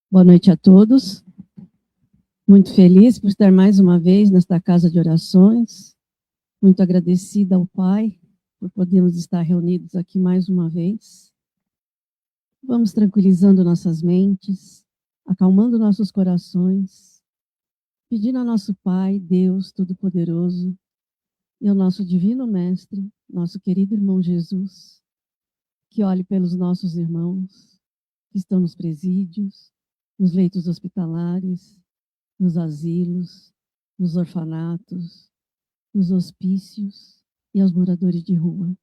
Boa noite a todos. Muito feliz por estar mais uma vez nesta casa de orações. Muito agradecida ao Pai por podermos estar reunidos aqui mais uma vez. Vamos tranquilizando nossas mentes, acalmando nossos corações, pedindo ao nosso Pai, Deus Todo-Poderoso, e ao nosso Divino Mestre, nosso querido irmão Jesus, que olhe pelos nossos irmãos que estão nos presídios, nos leitos hospitalares, nos asilos, nos orfanatos, nos hospícios e aos moradores de rua.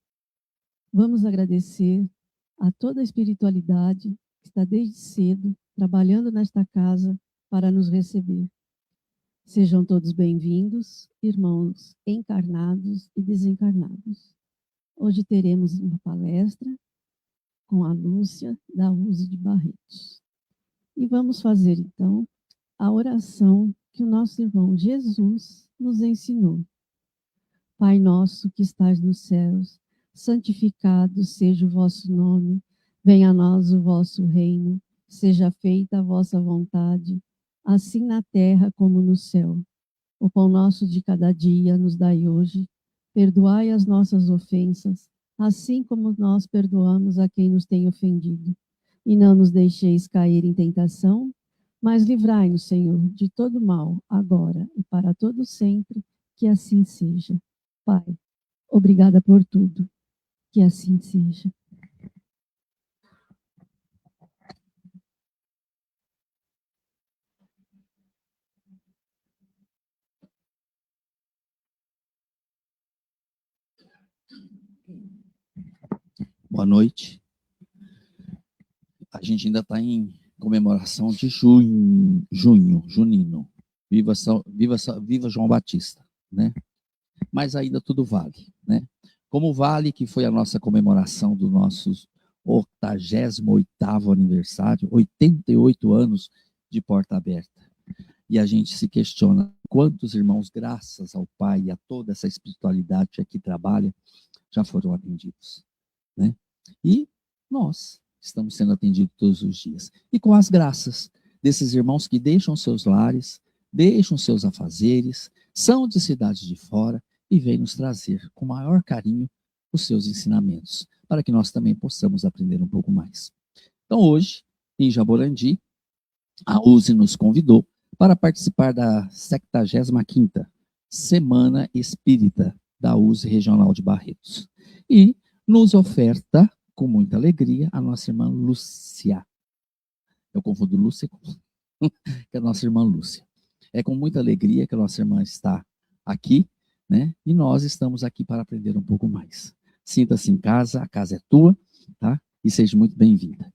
Vamos agradecer a toda a espiritualidade que está desde cedo trabalhando nesta casa para nos receber. Sejam todos bem-vindos, irmãos encarnados e desencarnados. Hoje teremos uma palestra com a Lúcia da USE de Barretos. E vamos fazer, então, a oração que o nosso irmão Jesus nos ensinou. Pai nosso que estás nos céus, santificado seja o vosso nome, venha a nós o vosso reino, seja feita a vossa vontade, assim na terra como no céu. O pão nosso de cada dia nos dai hoje, perdoai as nossas ofensas, assim como nós perdoamos a quem nos tem ofendido. E não nos deixeis cair em tentação, mas livrai-nos, Senhor, de todo mal, agora e para todo sempre, que assim seja. Pai, obrigada por tudo, que assim seja. Boa noite. A gente ainda está em comemoração de junino. Viva João Batista, né? Mas ainda tudo vale, né? Como vale que foi a nossa comemoração do nosso 88º aniversário, 88 anos de porta aberta. E a gente se questiona quantos irmãos, graças ao Pai e a toda essa espiritualidade que aqui trabalha, já foram atendidos, né? E nós estamos sendo atendidos todos os dias. E com as graças desses irmãos que deixam seus lares, deixam seus afazeres, são de cidades de fora e vêm nos trazer com maior carinho os seus ensinamentos, para que nós também possamos aprender um pouco mais. Então hoje, em Jaborandi, a USE nos convidou para participar da 75ª Semana Espírita da USE Regional de Barretos. E nos oferta, com muita alegria, a nossa irmã Lúcia. Eu confundo Lúcia com que é a nossa irmã Lúcia. É com muita alegria que a nossa irmã está aqui, né? E nós estamos aqui para aprender um pouco mais. Sinta-se em casa, a casa é tua, tá? E seja muito bem-vinda.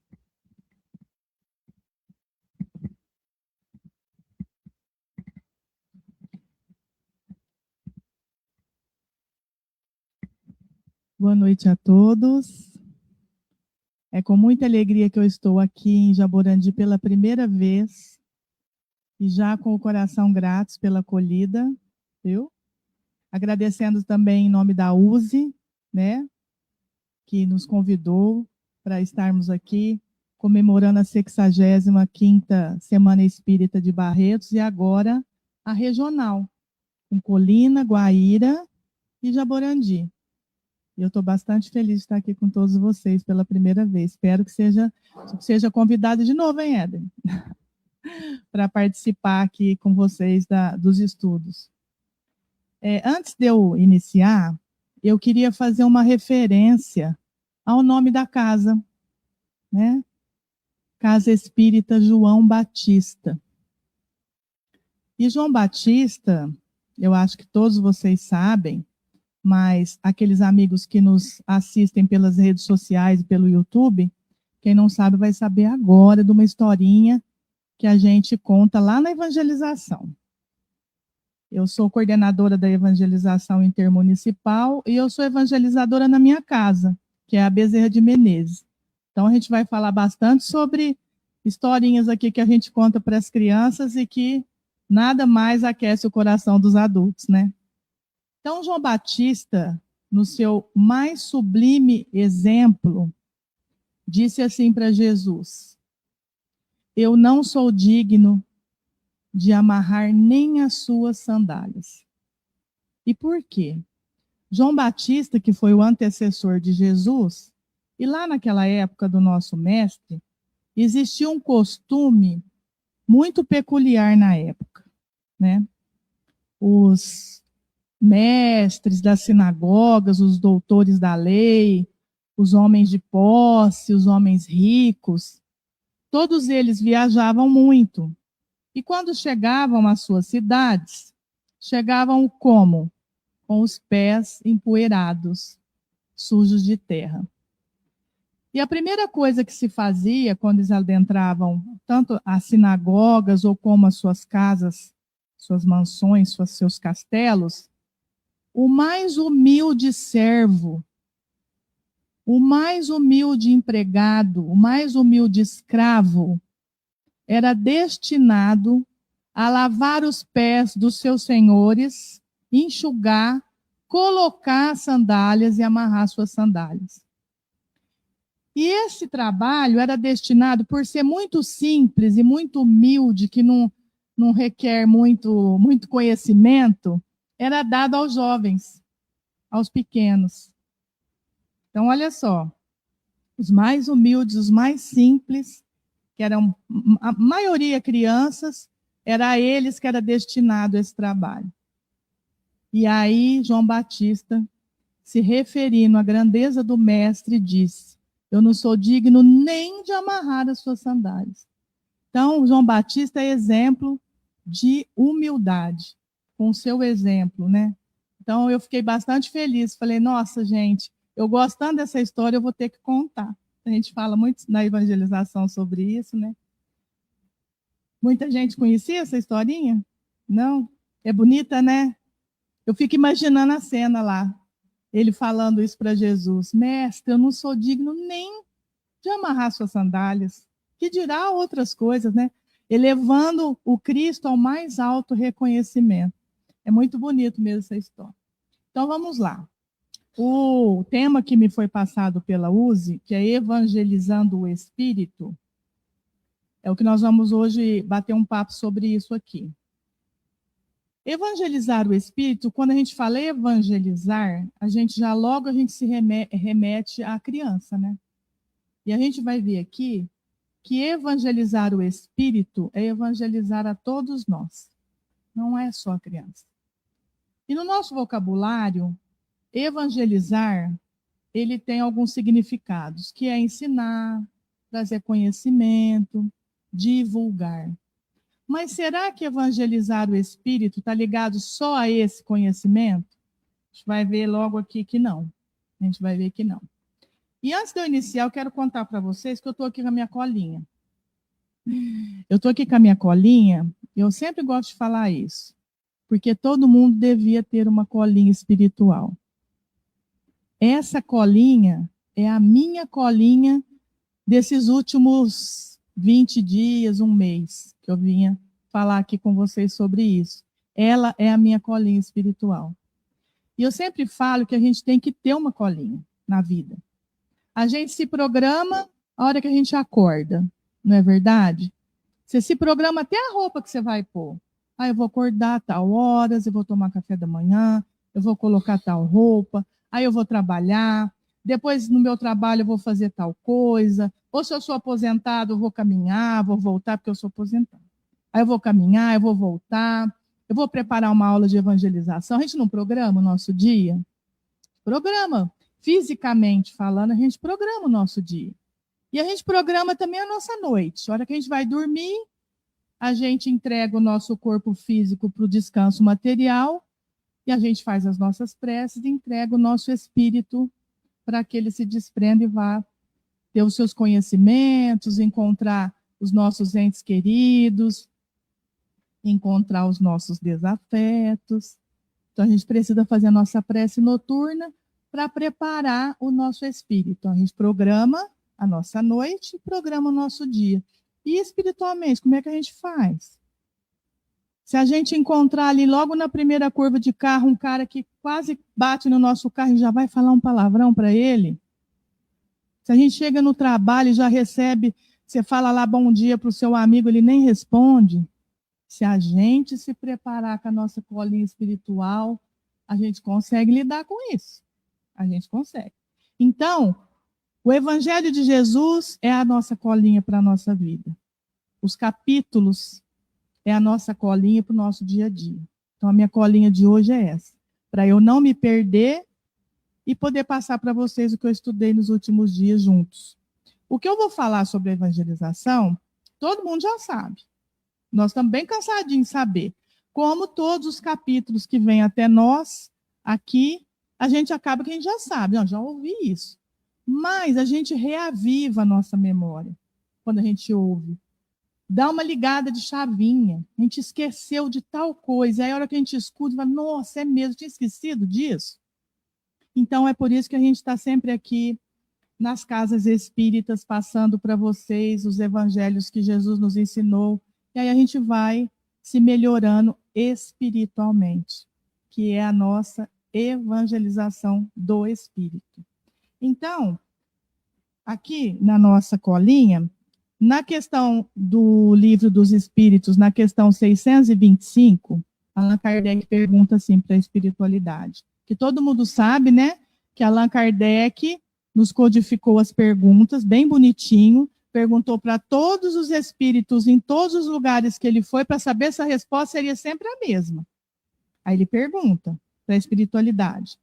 Boa noite a todos. É com muita alegria que eu estou aqui em Jaborandi pela primeira vez e já com o coração grato pela acolhida, viu? Agradecendo também em nome da USE, né, que nos convidou para estarmos aqui comemorando a 65ª Semana Espírita de Barretos e agora a regional, com Colina, Guaíra e Jaborandi. Eu estou bastante feliz de estar aqui com todos vocês pela primeira vez. Espero que seja convidado de novo, hein, Éder? Para participar aqui com vocês dos estudos. Antes de eu iniciar, eu queria fazer uma referência ao nome da casa, né? Casa Espírita João Batista. E João Batista, eu acho que todos vocês sabem, mas aqueles amigos que nos assistem pelas redes sociais e pelo YouTube, quem não sabe vai saber agora de uma historinha que a gente conta lá na evangelização. Eu sou coordenadora da evangelização intermunicipal e eu sou evangelizadora na minha casa, que é a Bezerra de Menezes. Então a gente vai falar bastante sobre historinhas aqui que a gente conta para as crianças e que nada mais aquece o coração dos adultos, né? Então, João Batista, no seu mais sublime exemplo, disse assim para Jesus: eu não sou digno de amarrar nem as suas sandálias. E por quê? João Batista, que foi o antecessor de Jesus, e lá naquela época do nosso mestre, existia um costume muito peculiar na época, né? Os mestres das sinagogas, os doutores da lei, os homens de posse, os homens ricos, todos eles viajavam muito. E quando chegavam às suas cidades, chegavam como? Com os pés empoeirados, sujos de terra. E a primeira coisa que se fazia quando eles adentravam tanto as sinagogas ou como as suas casas, suas mansões, seus castelos, o mais humilde servo, o mais humilde empregado, o mais humilde escravo, era destinado a lavar os pés dos seus senhores, enxugar, colocar sandálias e amarrar suas sandálias. E esse trabalho era destinado, por ser muito simples e muito humilde, que não requer muito conhecimento, era dado aos jovens, aos pequenos. Então, olha só, os mais humildes, os mais simples, que eram a maioria crianças, era a eles que era destinado esse trabalho. E aí, João Batista, se referindo à grandeza do mestre, disse: eu não sou digno nem de amarrar as suas sandálias. Então, João Batista é exemplo de humildade, com o seu exemplo, né? Então, eu fiquei bastante feliz. Falei, nossa, gente, eu gosto tanto dessa história, eu vou ter que contar. A gente fala muito na evangelização sobre isso, né? Muita gente conhecia essa historinha? Não? É bonita, né? Eu fico imaginando a cena lá. Ele falando isso para Jesus: mestre, eu não sou digno nem de amarrar suas sandálias, que dirá outras coisas, né? Elevando o Cristo ao mais alto reconhecimento. É muito bonito mesmo essa história. Então vamos lá. O tema que me foi passado pela USE, que é evangelizando o Espírito, é o que nós vamos hoje bater um papo sobre isso aqui. Evangelizar o Espírito, quando a gente fala evangelizar, a gente se remete à criança, né? E a gente vai ver aqui que evangelizar o Espírito é evangelizar a todos nós, não é só a criança. E no nosso vocabulário, evangelizar, ele tem alguns significados, que é ensinar, trazer conhecimento, divulgar. Mas será que evangelizar o Espírito está ligado só a esse conhecimento? A gente vai ver logo aqui que não. A gente vai ver que não. E antes de eu iniciar, eu quero contar para vocês que eu estou aqui com a minha colinha. Eu estou aqui com a minha colinha, e eu sempre gosto de falar isso, porque todo mundo devia ter uma colinha espiritual. Essa colinha é a minha colinha desses últimos 20 dias, um mês, que eu vinha falar aqui com vocês sobre isso. Ela é a minha colinha espiritual. E eu sempre falo que a gente tem que ter uma colinha na vida. A gente se programa a hora que a gente acorda, não é verdade? Você se programa até a roupa que você vai pôr. Ah, eu vou acordar a tal horas, eu vou tomar café da manhã, eu vou colocar tal roupa, aí eu vou trabalhar, depois no meu trabalho eu vou fazer tal coisa, ou se eu sou aposentado, eu vou caminhar, vou voltar, porque eu sou aposentado. Aí eu vou caminhar, eu vou voltar, eu vou preparar uma aula de evangelização. A gente não programa o nosso dia? Programa. Fisicamente falando, a gente programa o nosso dia. E a gente programa também a nossa noite. A hora que a gente vai dormir, a gente entrega o nosso corpo físico para o descanso material, e a gente faz as nossas preces e entrega o nosso espírito para que ele se desprenda e vá ter os seus conhecimentos, encontrar os nossos entes queridos, encontrar os nossos desafetos. Então, a gente precisa fazer a nossa prece noturna para preparar o nosso espírito. Então, a gente programa a nossa noite e programa o nosso dia. E espiritualmente, como é que a gente faz? Se a gente encontrar ali, logo na primeira curva de carro, um cara que quase bate no nosso carro e já vai falar um palavrão para ele, se a gente chega no trabalho e já recebe Você fala lá bom dia para o seu amigo, ele nem responde. Se a gente se preparar com a nossa colinha espiritual, a gente consegue lidar com isso. A gente consegue. Então, o Evangelho de Jesus é a nossa colinha para a nossa vida. Os capítulos é a nossa colinha para o nosso dia a dia. Então, a minha colinha de hoje é essa. Para eu não me perder e poder passar para vocês o que eu estudei nos últimos dias juntos. O que eu vou falar sobre a evangelização, todo mundo já sabe. Nós estamos bem cansadinhos de saber. Como todos os capítulos que vêm até nós, aqui, a gente acaba que a gente já sabe. Não, já ouvi isso. Mas a gente reaviva a nossa memória quando a gente ouve. Dá uma ligada de chavinha. A gente esqueceu de tal coisa. Aí a hora que a gente escuta, fala, nossa, é mesmo, tinha esquecido disso. Então é por isso que a gente está sempre aqui nas casas espíritas, passando para vocês os evangelhos que Jesus nos ensinou. E aí a gente vai se melhorando espiritualmente, que é a nossa evangelização do espírito. Então, aqui na nossa colinha, na questão do Livro dos Espíritos, na questão 625, Allan Kardec pergunta assim para a espiritualidade, que todo mundo sabe, né, que Allan Kardec nos codificou as perguntas, bem bonitinho, perguntou para todos os espíritos, em todos os lugares que ele foi, para saber se a resposta seria sempre a mesma. Aí ele pergunta para a espiritualidade,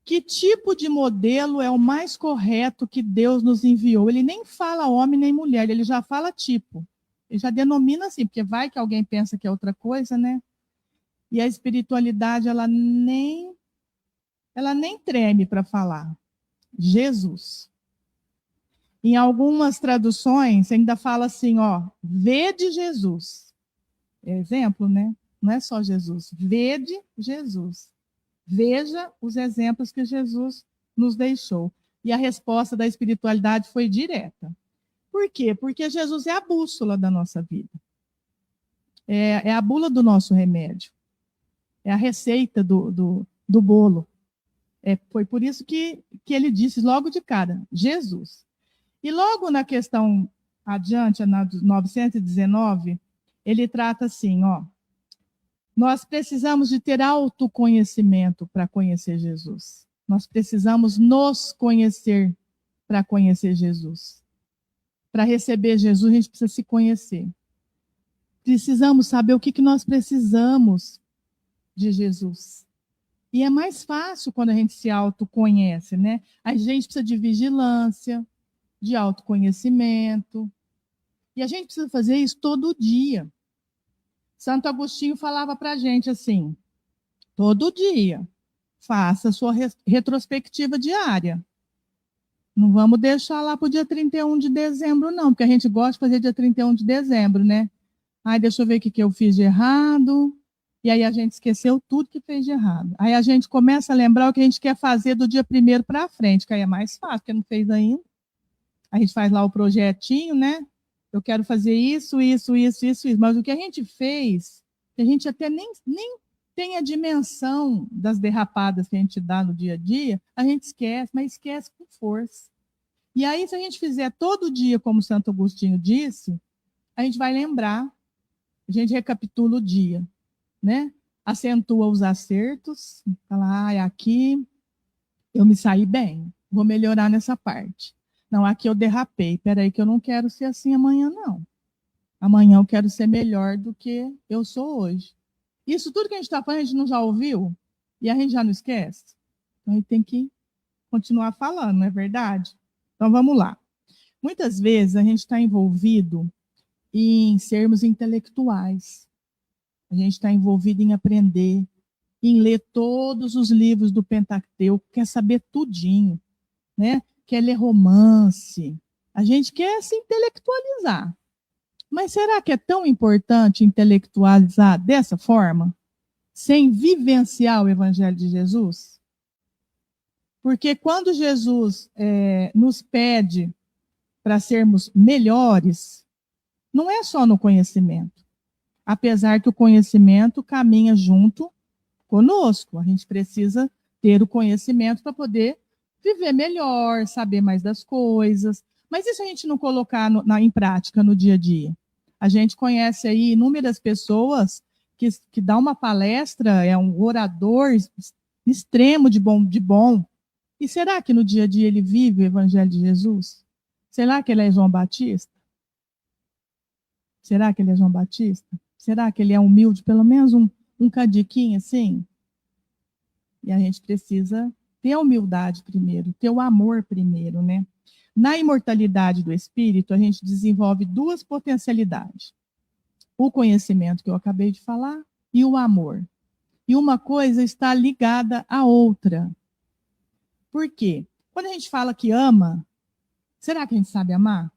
que tipo de modelo é o mais correto que Deus nos enviou? Ele nem fala homem nem mulher, ele já fala tipo. Ele já denomina assim, porque vai que alguém pensa que é outra coisa, né? E a espiritualidade, ela nem treme para falar. Jesus. Em algumas traduções, ainda fala assim, ó, vede Jesus. Exemplo, né? Não é só Jesus. Vede Jesus. Veja os exemplos que Jesus nos deixou. E a resposta da espiritualidade foi direta. Por quê? Porque Jesus é a bússola da nossa vida. É a bula do nosso remédio. É a receita do bolo. Foi por isso que ele disse logo de cara, Jesus. E logo na questão adiante, na 919, ele trata assim, ó, nós precisamos de ter autoconhecimento para conhecer Jesus. Nós precisamos nos conhecer para conhecer Jesus. Para receber Jesus, a gente precisa se conhecer. Precisamos saber o que nós precisamos de Jesus. E é mais fácil quando a gente se autoconhece, né? A gente precisa de vigilância, de autoconhecimento. E a gente precisa fazer isso todo dia. Santo Agostinho falava para a gente assim, todo dia, faça a sua retrospectiva diária. Não vamos deixar lá para o dia 31 de dezembro, não, porque a gente gosta de fazer dia 31 de dezembro, né? Ai, deixa eu ver o que eu fiz de errado. E aí a gente esqueceu tudo que fez de errado. Aí a gente começa a lembrar o que a gente quer fazer do dia 1º para frente, que aí é mais fácil, porque não fez ainda. A gente faz lá o projetinho, né? Eu quero fazer isso. Mas o que a gente fez, que a gente até nem tem a dimensão das derrapadas que a gente dá no dia a dia, a gente esquece, mas esquece com força. E aí, se a gente fizer todo dia, como Santo Agostinho disse, a gente vai lembrar, a gente recapitula o dia, né? Acentua os acertos, fala, aqui eu me saí bem, vou melhorar nessa parte. Não, aqui eu derrapei, peraí que eu não quero ser assim amanhã, não. Amanhã eu quero ser melhor do que eu sou hoje. Isso tudo que a gente está falando, a gente não já ouviu? E a gente já não esquece? Então a gente tem que continuar falando, não é verdade? Então vamos lá. Muitas vezes a gente está envolvido em sermos intelectuais. A gente está envolvido em aprender, em ler todos os livros do Pentateuco, quer saber tudinho, né? Quer ler romance. A gente quer se intelectualizar. Mas será que é tão importante intelectualizar dessa forma? Sem vivenciar o Evangelho de Jesus? Porque quando Jesus nos pede para sermos melhores, não é só no conhecimento. Apesar que o conhecimento caminha junto conosco. A gente precisa ter o conhecimento para poder viver melhor, saber mais das coisas. Mas e se a gente não colocar em prática no dia a dia? A gente conhece aí inúmeras pessoas que dá uma palestra, é um orador extremo de bom. E será que no dia a dia ele vive o Evangelho de Jesus? Será que ele é João Batista? Será que ele é João Batista? Será que ele é humilde, pelo menos um cadiquinho assim? E a gente precisa ter a humildade primeiro, ter o amor primeiro, né? Na imortalidade do espírito, a gente desenvolve duas potencialidades. O conhecimento que eu acabei de falar e o amor. E uma coisa está ligada à outra. Por quê? Quando a gente fala que ama, será que a gente sabe amar?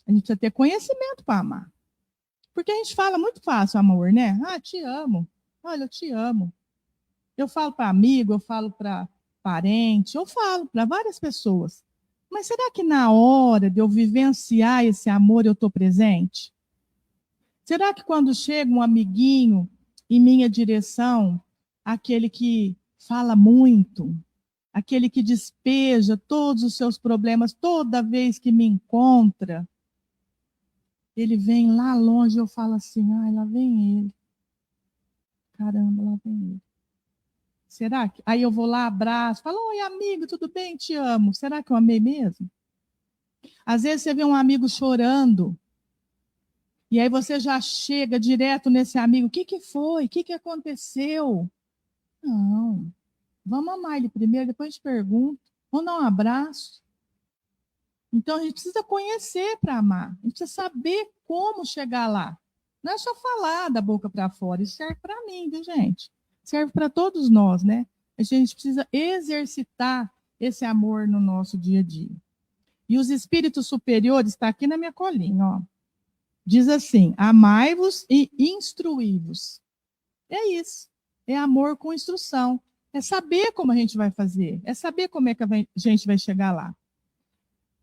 A gente precisa ter conhecimento para amar. Porque a gente fala muito fácil amor, né? Ah, te amo. Olha, eu te amo. Eu falo para amigo, eu falo para parente, eu falo para várias pessoas. Mas será que na hora de eu vivenciar esse amor eu estou presente? Será que quando chega um amiguinho em minha direção, aquele que fala muito, aquele que despeja todos os seus problemas toda vez que me encontra, ele vem lá longe e eu falo assim, ai, lá vem ele. Caramba, lá vem ele. Será que? Aí eu vou lá, abraço, falo, oi, amigo, tudo bem? Te amo. Será que eu amei mesmo? Às vezes você vê um amigo chorando, e aí você já chega direto nesse amigo, o que foi? O que aconteceu? Não, vamos amar ele primeiro, depois a gente pergunta, vamos dar um abraço. Então a gente precisa conhecer para amar, a gente precisa saber como chegar lá. Não é só falar da boca para fora, isso serve para mim, viu, gente? Serve para todos nós, né? A gente precisa exercitar esse amor no nosso dia a dia. E os espíritos superiores, está aqui na minha colinha, ó. Diz assim, amai-vos e instruí-vos. É isso, é amor com instrução. É saber como a gente vai fazer, é saber como é que a gente vai chegar lá.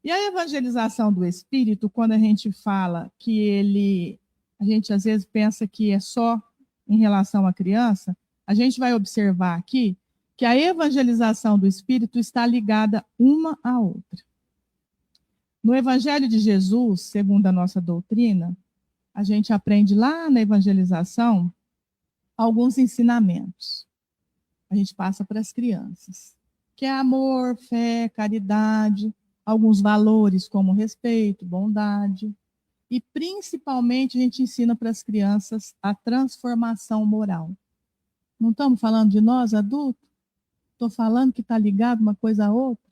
E a evangelização do espírito, quando a gente fala que a gente às vezes pensa que é só em relação à criança, a gente vai observar aqui que a evangelização do espírito está ligada uma à outra. No Evangelho de Jesus, segundo a nossa doutrina, a gente aprende lá na evangelização alguns ensinamentos. A gente passa para as crianças, que é amor, fé, caridade, alguns valores como respeito, bondade, e principalmente a gente ensina para as crianças a transformação moral. Não estamos falando de nós, adultos? Estou falando que está ligado uma coisa a outra.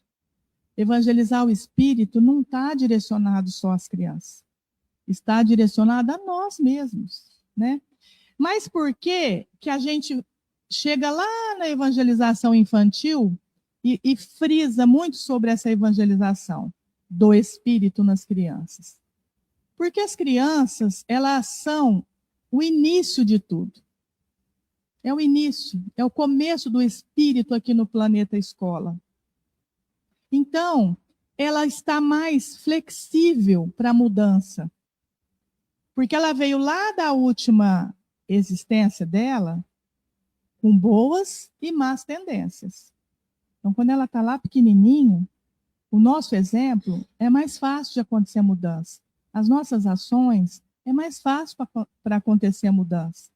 Evangelizar o espírito não está direcionado só às crianças. Está direcionado a nós mesmos, né? Mas por que a gente chega lá na evangelização infantil e frisa muito sobre essa evangelização do espírito nas crianças? Porque as crianças, elas são o início de tudo. É o início, é o começo do espírito aqui no planeta escola. Então, ela está mais flexível para a mudança. Porque ela veio lá da última existência dela com boas e más tendências. Então, quando ela está lá pequenininho, o nosso exemplo é mais fácil de acontecer a mudança. As nossas ações é mais fácil para acontecer a mudança.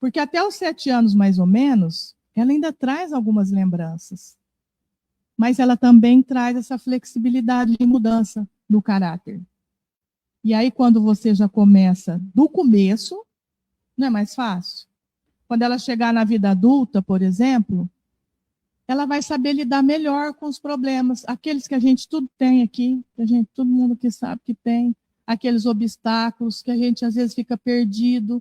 Porque até os 7 anos, mais ou menos, ela ainda traz algumas lembranças. Mas ela também traz essa flexibilidade de mudança do caráter. E aí, quando você já começa do começo, não é mais fácil? Quando ela chegar na vida adulta, por exemplo, ela vai saber lidar melhor com os problemas, aqueles que a gente tudo tem aqui, todo mundo que sabe que tem, aqueles obstáculos que a gente às vezes fica perdido.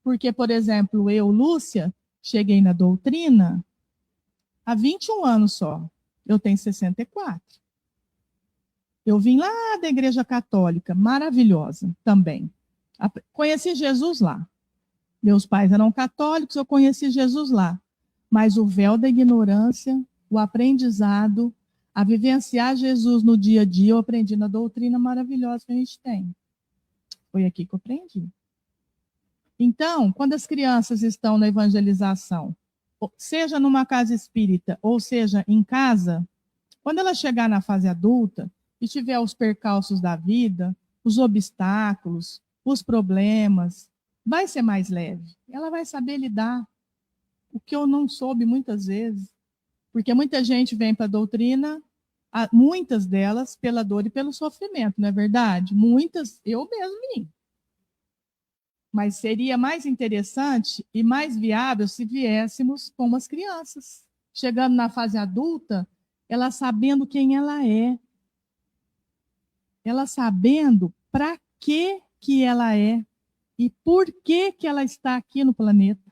Porque, por exemplo, eu, Lúcia, cheguei na doutrina há 21 anos só. Eu tenho 64. Eu vim lá da Igreja Católica, maravilhosa também. Conheci Jesus lá. Meus pais eram católicos, eu conheci Jesus lá. Mas o véu da ignorância, o aprendizado, a vivenciar Jesus no dia a dia, eu aprendi na doutrina maravilhosa que a gente tem. Foi aqui que eu aprendi. Então, quando as crianças estão na evangelização, seja numa casa espírita ou seja em casa, quando ela chegar na fase adulta, e tiver os percalços da vida, os obstáculos, os problemas, vai ser mais leve. Ela vai saber lidar. O que eu não soube muitas vezes. Porque muita gente vem para a doutrina, muitas delas pela dor e pelo sofrimento, não é verdade? Muitas, eu mesmo vim. Mas seria mais interessante e mais viável se viéssemos como as crianças. Chegando na fase adulta, ela sabendo quem ela é. Ela sabendo para que ela é e por que ela está aqui no planeta.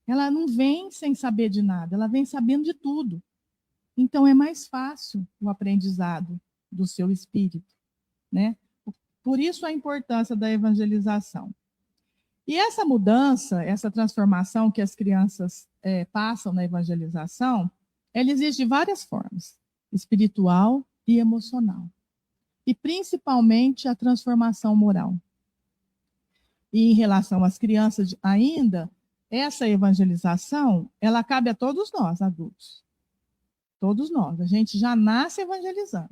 Ela não vem sem saber de nada, ela vem sabendo de tudo. Então é mais fácil o aprendizado do seu espírito, né? Por isso a importância da evangelização. E essa mudança, essa transformação que as crianças passam na evangelização, ela existe de várias formas, espiritual e emocional. E principalmente a transformação moral. E em relação às crianças ainda, essa evangelização, ela cabe a todos nós, adultos. Todos nós. A gente já nasce evangelizando.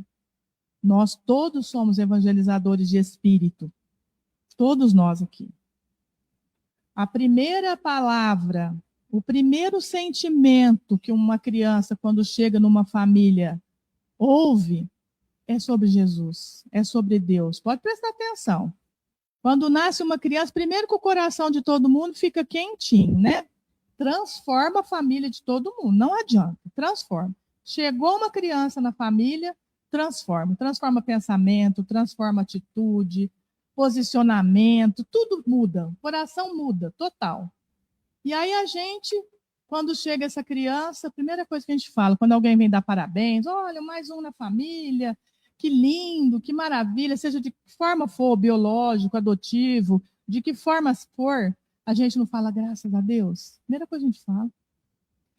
Nós todos somos evangelizadores de espírito. Todos nós aqui. A primeira palavra, o primeiro sentimento que uma criança, quando chega numa família, ouve, é sobre Jesus, é sobre Deus. Pode prestar atenção. Quando nasce uma criança, primeiro que o coração de todo mundo fica quentinho, né? Transforma a família de todo mundo, não adianta, transforma. Chegou uma criança na família, transforma. Transforma pensamento, transforma atitude, posicionamento, tudo muda. O coração muda, total. E aí a gente, quando chega essa criança, a primeira coisa que a gente fala, quando alguém vem dar parabéns, olha, mais um na família, que lindo, que maravilha, seja de que forma for, biológico, adotivo, de que forma for, a gente não fala graças a Deus? Primeira coisa que a gente fala.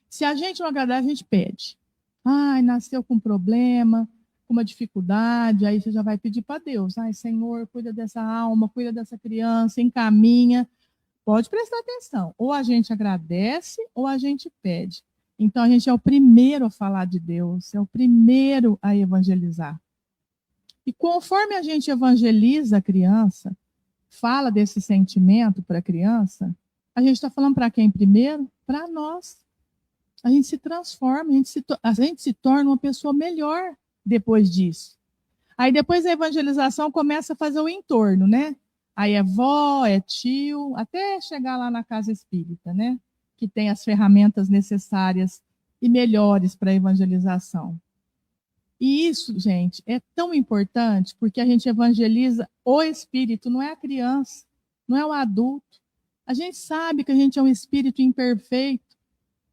Se a gente não agradar, a gente pede. Ai, nasceu com um problema, com uma dificuldade, aí você já vai pedir para Deus. Ai, Senhor, cuida dessa alma, cuida dessa criança, encaminha. Pode prestar atenção. Ou a gente agradece, ou a gente pede. Então, a gente é o primeiro a falar de Deus, é o primeiro a evangelizar. E conforme a gente evangeliza a criança, fala desse sentimento para a criança, a gente está falando para quem primeiro? Para nós. A gente se transforma, a gente se torna uma pessoa melhor depois disso. Aí depois a evangelização começa a fazer o entorno, né? Aí é vó, é tio, até chegar lá na casa espírita, né? Que tem as ferramentas necessárias e melhores para a evangelização. E isso, gente, é tão importante porque a gente evangeliza o espírito, não é a criança, não é o adulto. A gente sabe que a gente é um espírito imperfeito.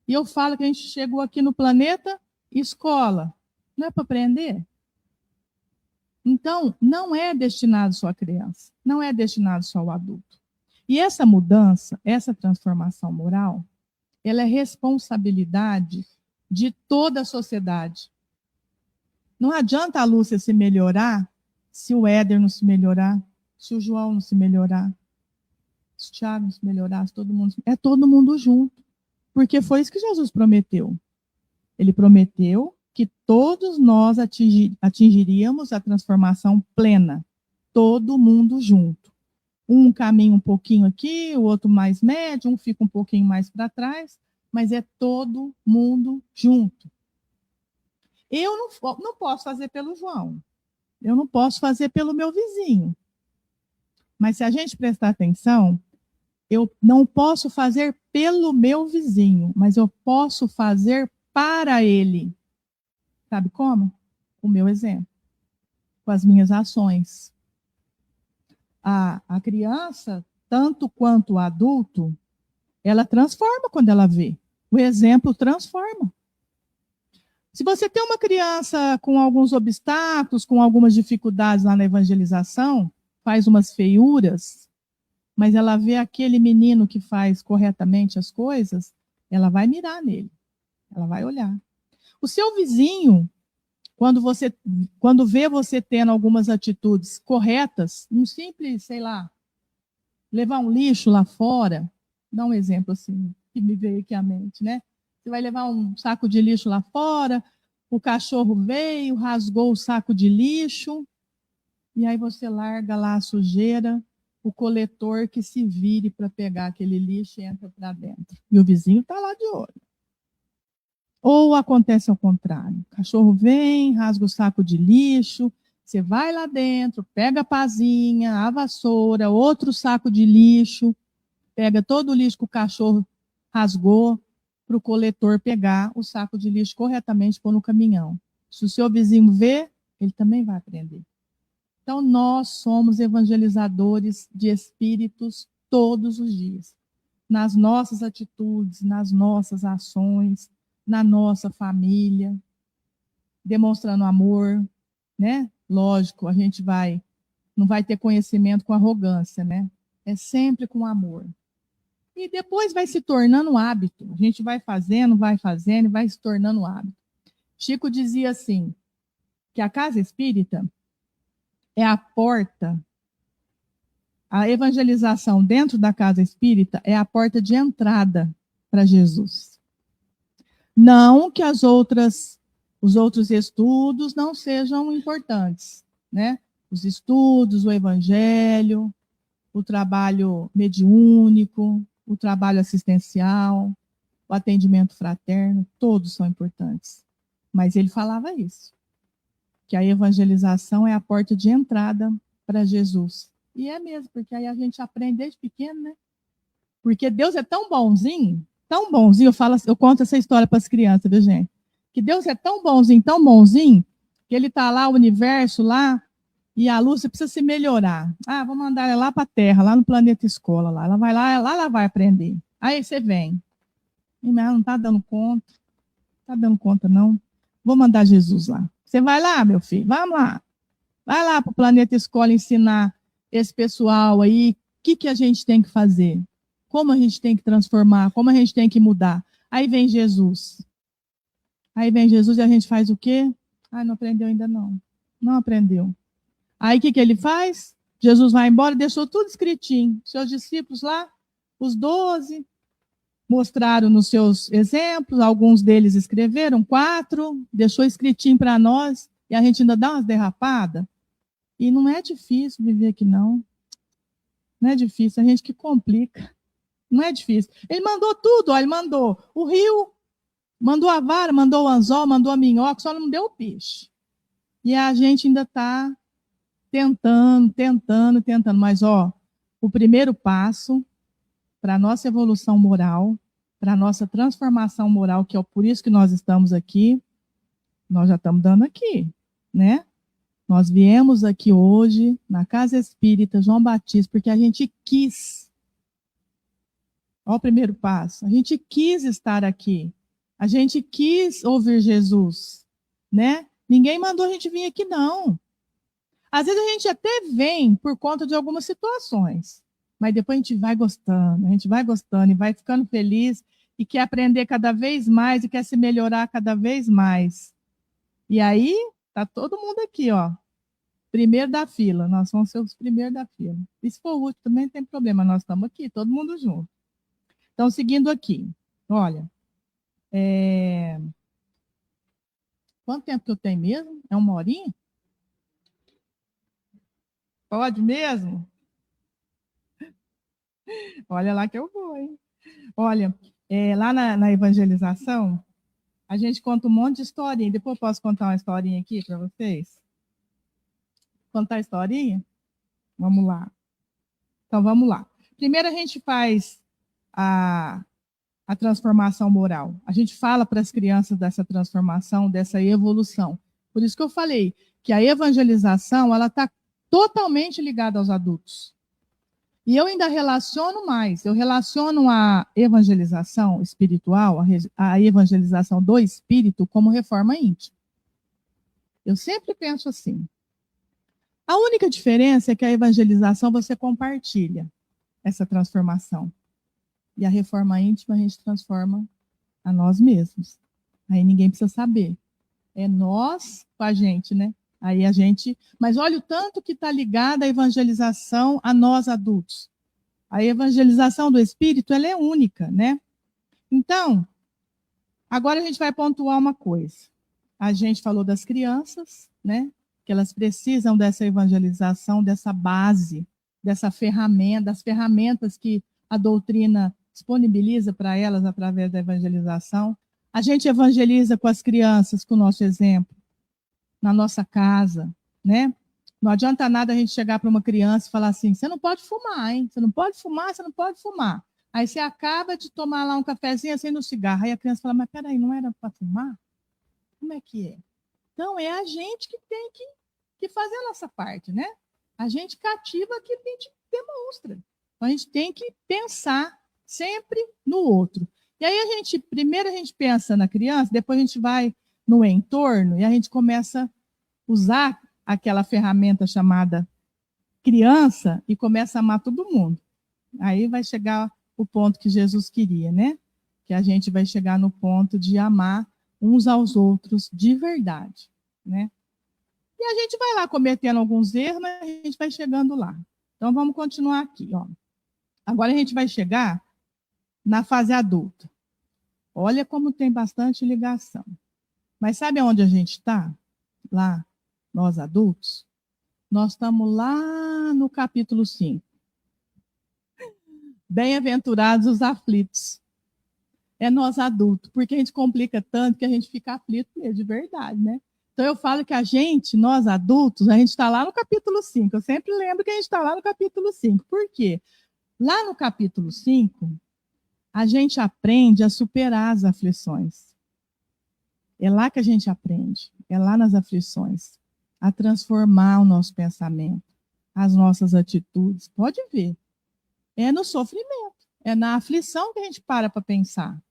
E eu falo que a gente chegou aqui no planeta escola. Não é para aprender? Então, não é destinado só à criança, não é destinado só ao adulto. E essa mudança, essa transformação moral, ela é responsabilidade de toda a sociedade. Não adianta a Lúcia se melhorar se o Éder não se melhorar, se o João não se melhorar, se o Tiago não se melhorar, se todo mundo... É todo mundo junto. Porque foi isso que Jesus prometeu. Ele prometeu que todos nós atingiríamos a transformação plena. Todo mundo junto. Um caminha um pouquinho aqui, o outro mais médio, um fica um pouquinho mais para trás, mas é todo mundo junto. Eu não posso fazer pelo João. Eu não posso fazer pelo meu vizinho. Mas se a gente prestar atenção, eu não posso fazer pelo meu vizinho, mas eu posso fazer para ele. Sabe como? O meu exemplo. Com as minhas ações. A criança, tanto quanto o adulto, ela transforma quando ela vê. O exemplo transforma. Se você tem uma criança com alguns obstáculos, com algumas dificuldades lá na evangelização, faz umas feiuras, mas ela vê aquele menino que faz corretamente as coisas, ela vai mirar nele, ela vai olhar. O seu vizinho, quando vê você tendo algumas atitudes corretas, um simples, sei lá, levar um lixo lá fora, dá um exemplo assim, que me veio aqui à mente, né? Você vai levar um saco de lixo lá fora, o cachorro veio, rasgou o saco de lixo, e aí você larga lá a sujeira, o coletor que se vire para pegar aquele lixo e entra para dentro. E o vizinho está lá de olho. Ou acontece ao contrário. O cachorro vem, rasga o saco de lixo, você vai lá dentro, pega a pazinha, a vassoura, outro saco de lixo, pega todo o lixo que o cachorro rasgou para o coletor pegar o saco de lixo corretamente e pôr no caminhão. Se o seu vizinho vê, ele também vai aprender. Então, nós somos evangelizadores de espíritos todos os dias. Nas nossas atitudes, nas nossas ações, na nossa família, demonstrando amor, né? Lógico, a gente não vai ter conhecimento com arrogância, né? É sempre com amor. E depois vai se tornando um hábito. A gente vai fazendo, e vai se tornando um hábito. Chico dizia assim, que a casa espírita é a porta, a evangelização dentro da casa espírita é a porta de entrada para Jesus. Não que os outros estudos não sejam importantes, né? Os estudos, o evangelho, o trabalho mediúnico, o trabalho assistencial, o atendimento fraterno, todos são importantes. Mas ele falava isso, que a evangelização é a porta de entrada para Jesus. E é mesmo, porque aí a gente aprende desde pequeno, né? Porque Deus é tão bonzinho, eu conto essa história para as crianças, viu, gente? Que Deus é tão bonzinho, que ele está lá, o universo lá, e a Lúcia precisa se melhorar. Ah, vou mandar ela lá para a Terra, lá no planeta escola, lá. Ela vai lá ela vai aprender. Aí você vem. E ela não está dando conta. Não está dando conta, não. Vou mandar Jesus lá. Você vai lá, meu filho, vamos lá. Vai lá para o planeta escola ensinar esse pessoal aí o que a gente tem que fazer. Como a gente tem que transformar, como a gente tem que mudar. Aí vem Jesus. E a gente faz o quê? Ah, não aprendeu ainda não. Não aprendeu. Aí o que ele faz? Jesus vai embora, deixou tudo escritinho. Seus discípulos lá, os 12, mostraram nos seus exemplos, alguns deles escreveram, 4, deixou escritinho para nós, e a gente ainda dá umas derrapadas. E não é difícil viver aqui, não. Não é difícil, a gente que complica. Não é difícil. Ele mandou tudo, ó, ele mandou o rio, mandou a vara, mandou o anzol, mandou a minhoca, só não deu o peixe. E a gente ainda está tentando. Mas, ó, o primeiro passo para a nossa evolução moral, para a nossa transformação moral, que é por isso que nós estamos aqui, nós já estamos dando aqui, né? Nós viemos aqui hoje, na Casa Espírita João Batista, porque a gente quis. Olha o primeiro passo. A gente quis estar aqui. A gente quis ouvir Jesus, né? Ninguém mandou a gente vir aqui, não. Às vezes a gente até vem por conta de algumas situações, mas depois a gente vai gostando e vai ficando feliz e quer aprender cada vez mais e quer se melhorar cada vez mais. E aí, tá todo mundo aqui, ó. Primeiro da fila, nós vamos ser os primeiros da fila. E se for o último também não tem problema, nós estamos aqui, todo mundo junto. Então, seguindo aqui, olha, quanto tempo que eu tenho mesmo? É 1 horinha? Pode mesmo? Olha lá que eu vou, hein? Olha, lá na evangelização, a gente conta um monte de historinha. Depois eu posso contar uma historinha aqui para vocês? Contar a historinha? Vamos lá. Então, vamos lá. Primeiro a gente faz a transformação moral. A gente fala para as crianças dessa transformação, dessa evolução. Por isso que eu falei que a evangelização ela está totalmente ligada aos adultos. E eu ainda relaciono mais. Eu relaciono a evangelização espiritual, a evangelização do espírito, como reforma íntima. Eu sempre penso assim. A única diferença é que a evangelização você compartilha essa transformação. E a reforma íntima a gente transforma a nós mesmos. Aí ninguém precisa saber. É nós com a gente, né? Aí a gente. Mas olha o tanto que está ligada a evangelização a nós adultos. A evangelização do espírito ela é única, né? Então, agora a gente vai pontuar uma coisa. a gente falou das crianças, né? Que elas precisam dessa evangelização, dessa base, dessa ferramenta, das ferramentas que a doutrina disponibiliza para elas através da evangelização. A gente evangeliza com as crianças, com o nosso exemplo, na nossa casa, né? Não adianta nada a gente chegar para uma criança e falar assim, você não pode fumar, hein? Você não pode fumar, você não pode fumar. Aí você acaba de tomar lá um cafezinho, acende um cigarro. Aí a criança fala, mas peraí, não era para fumar? Como é que é? Então, é a gente que tem que fazer a nossa parte, né? A gente cativa aquilo que a gente demonstra. Então, a gente tem que pensar sempre no outro. E aí, primeiro a gente pensa na criança, depois a gente vai no entorno e a gente começa a usar aquela ferramenta chamada criança e começa a amar todo mundo. Aí vai chegar o ponto que Jesus queria, né? Que a gente vai chegar no ponto de amar uns aos outros de verdade, né? E a gente vai lá cometendo alguns erros, mas a gente vai chegando lá. Então vamos continuar aqui, ó. Agora a gente vai chegar na fase adulta. Olha como tem bastante ligação. Mas sabe onde a gente está? Lá, nós adultos? Nós estamos lá no capítulo 5. Bem-aventurados os aflitos. É nós adultos, porque a gente complica tanto que a gente fica aflito mesmo, de verdade, né? Então eu falo que nós adultos, a gente está lá no capítulo 5. Eu sempre lembro que a gente está lá no capítulo 5. Por quê? Lá no capítulo 5, a gente aprende a superar as aflições. É lá que a gente aprende, é lá nas aflições, a transformar o nosso pensamento, as nossas atitudes. Pode ver. É no sofrimento, é na aflição que a gente para pensar.